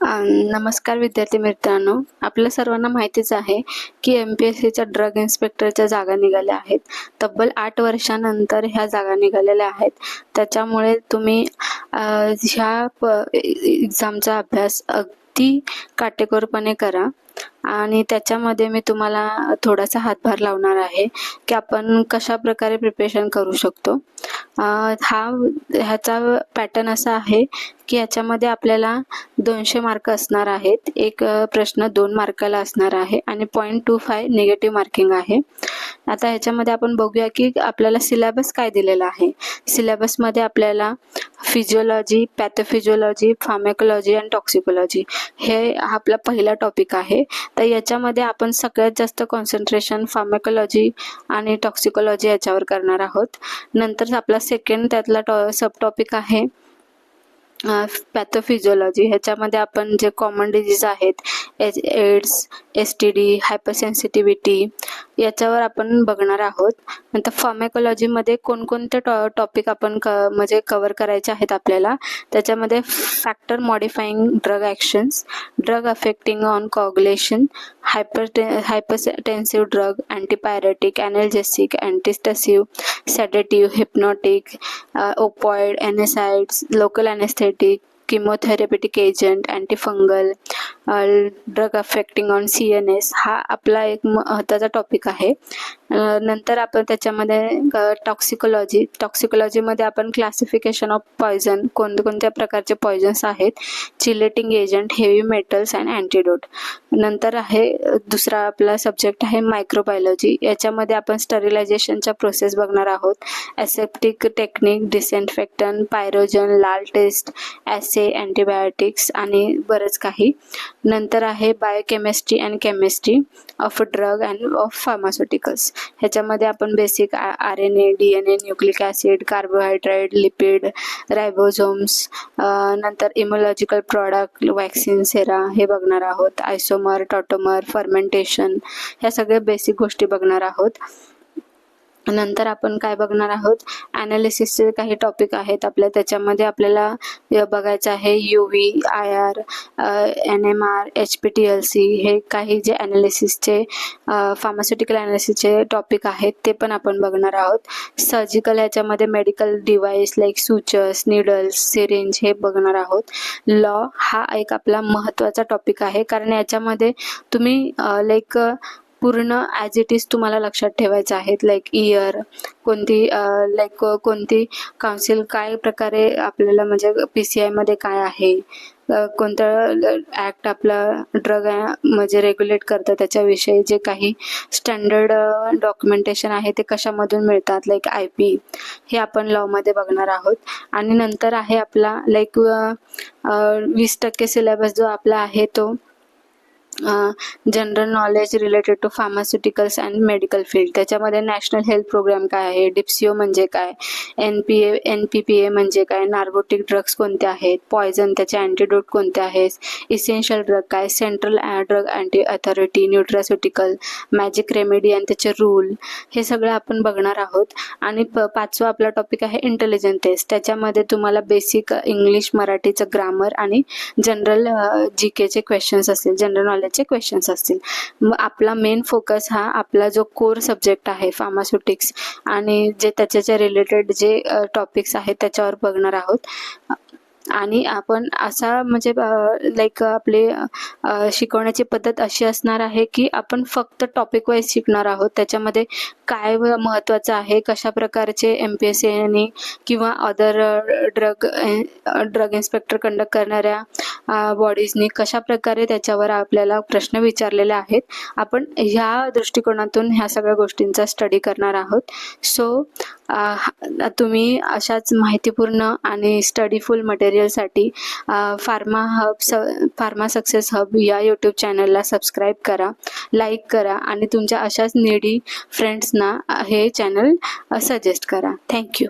नमस्कार विद्यार्थी मित्रांनो, आपल्या सर्वांना माहितीच आहे की MPSCच्या ड्रग इन्स्पेक्टरच्या जागा निघाल्या आहेत. तब्बल 8 वर्षानंतर ह्या जागा निघालेल्या आहेत. त्याच्यामुळे तुम्ही ह्या एक्झामचा अभ्यास अगदी काटेकोरपणे करा आणि त्याच्यामध्ये मी तुम्हाला थोडासा हातभार लावणार आहे की आपण कशा प्रकारे प्रिपरेशन करू शकतो. ह्याचा पॅटर्न असा आहे की याच्यामध्ये आपल्याला 200 मार्क असणार आहेत. एक प्रश्न 2 मार्काला असणार आहे आणि 0.25 निगेटिव्ह मार्किंग आहे. आता ह्याच्यामध्ये आपण बघूया की आपल्याला सिलेबस काय दिलेला आहे. सिलेबसमध्ये आपल्याला फिजिओलॉजी, पॅथोफिजिओलॉजी, फार्माकोलॉजी आणि टॉक्सिकोलॉजी हे आपला पहिला टॉपिक आहे. तर याच्यामध्ये आपण सगळ्यात जास्त कॉन्सन्ट्रेशन फार्माकोलॉजी आणि टॉक्सिकोलॉजी याच्यावर करणार आहोत. नंतर आपला सेकंड त्यातला सब टॉपिक आहे पॅथोफिजिओलॉजी. ह्याच्यामध्ये आपण जे कॉमन डिजीज आहेत एड्स, STD, हायपरसेन्सिटिव्हिटी याच्यावर आपण बघणार आहोत. नंतर फार्माकोलॉजीमध्ये कोणकोणते टॉपिक आपण म्हणजे कव्हर करायचे आहेत आपल्याला. त्याच्यामध्ये factor modifying drug actions, drug affecting on coagulation, hypertensive drug, antipyretic, analgesic, antitussive, sedative, hypnotic, opioid, NSAIDs, local anaesthetic, chemotherapeutic agent, antifungal, drug affecting on CNS हा आपला एक महत्त्वाचा टॉपिक आहे. नंतर आपण त्याच्यामध्ये टॉक्सिकोलॉजीमध्ये आपण क्लासिफिकेशन ऑफ पॉयझन, कोणत्या प्रकारचे पॉयझन्स आहेत, chelating agent, heavy metals and antidote. नंतर आहे दुसरा आपला सब्जेक्ट आहे मायक्रोबायोलॉजी. याच्यामध्ये आपण स्टरिलायझेशनच्या प्रोसेस बघणार आहोत, aseptic technique, disinfectant, pyrogen, LAL test, assay, antibiotics आणि बरंच काही. नंतर आहे biochemistry and chemistry of drug and of pharmaceuticals. ह्याच्यामध्ये आपण basic RNA, DNA, nucleic acid, carbohydrate, lipid, ribosomes, नंतर इम्युनॉलॉजिकल प्रॉडक्ट, वॅक्सिन, सेरा हे बघणार आहोत. आयसोमर, टॉटोमर, फर्मेंटेशन ह्या सगळ्या बेसिक गोष्टी बघणार आहोत. नंतर आपण काय बघणार आहोत, ॲनालिसिसचे काही टॉपिक आहेत आपल्या. त्याच्यामध्ये आपल्याला बघायचं आहे UV, IR, NMR, HPLC हे काही जे ॲनालिसिसचे फार्मास्युटिकल ॲनालिसिसचे टॉपिक आहेत ते पण आपण बघणार आहोत. सर्जिकल ह्याच्यामध्ये medical device like sutures, needles, syringe हे बघणार आहोत. लॉ हा एक आपला महत्त्वाचा टॉपिक आहे कारण याच्यामध्ये तुम्ही पूर्ण ॲज इट इज तुम्हाला लक्षात ठेवायचं आहे. इयर कोणती काउन्सिल काय प्रकारे आपल्याला म्हणजे PCI मध्ये काय आहे, कोणतं ॲक्ट आपला ड्रग म्हणजे रेग्युलेट करतं त्याच्याविषयी जे काही स्टँडर्ड डॉक्युमेंटेशन आहे ते कशामधून मिळतात IP हे आपण लॉमध्ये बघणार आहोत. आणि नंतर आहे आपला 20% सिलेबस जो आपला आहे तो general knowledge related to pharmaceuticals and medical field. त्याच्यामध्ये नॅशनल हेल्थ प्रोग्राम काय आहे, डिप्सिओ म्हणजे काय, NPPA म्हणजे काय, नार्कोटिक ड्रग्स कोणते आहेत, पॉयझन त्याचे अँटीडोट कोणते आहेत, इसेन्शियल ड्रग काय, central drug anti authority, nutraceutical, magic remedy आणि त्याचे रूल हे सगळं आपण बघणार आहोत. आणि पाचवा आपला टॉपिक आहे इंटेलिजंट टेस्ट. त्याच्यामध्ये तुम्हाला बेसिक इंग्लिश, मराठीचं ग्रामर आणि जनरल GKचे क्वेश्चन्स असतील, जनरल नॉलेजचे क्वेश्चन्स असतील. मग आपला मेन फोकस हा आपला जो कोर सब्जेक्ट आहे फार्मास्युटिक्स आणि जे त्याच्या रिलेटेड जे टॉपिक्स आहेत त्याच्यावर बघणार आहोत. आणि आपण असा म्हणजे आपले शिकवण्याची पद्धत अशी असणार आहे की आपण फक्त टॉपिक वाईज शिकणार आहोत. त्याच्यामध्ये काय महत्त्वाचं आहे, कशा प्रकारचे MPSC किंवा अदर ड्रग इन्स्पेक्टर कंडक्ट करणाऱ्या बॉडीजनी कशा प्रकारे त्याच्यावर आपल्याला प्रश्न विचारलेले आहेत, आपण ह्या दृष्टिकोनातून ह्या सगळ्या गोष्टींचा स्टडी करणार आहोत. सो तुम्ही अशाच माहितीपूर्ण आणि स्टडीफुल मटेरियलसाठी फार्मा सक्सेस हब या YouTube चॅनलला सबस्क्राईब करा, लाईक करा आणि तुमच्या अशाच नीडी फ्रेंड्सना हे चॅनल सजेस्ट करा. थँक्यू.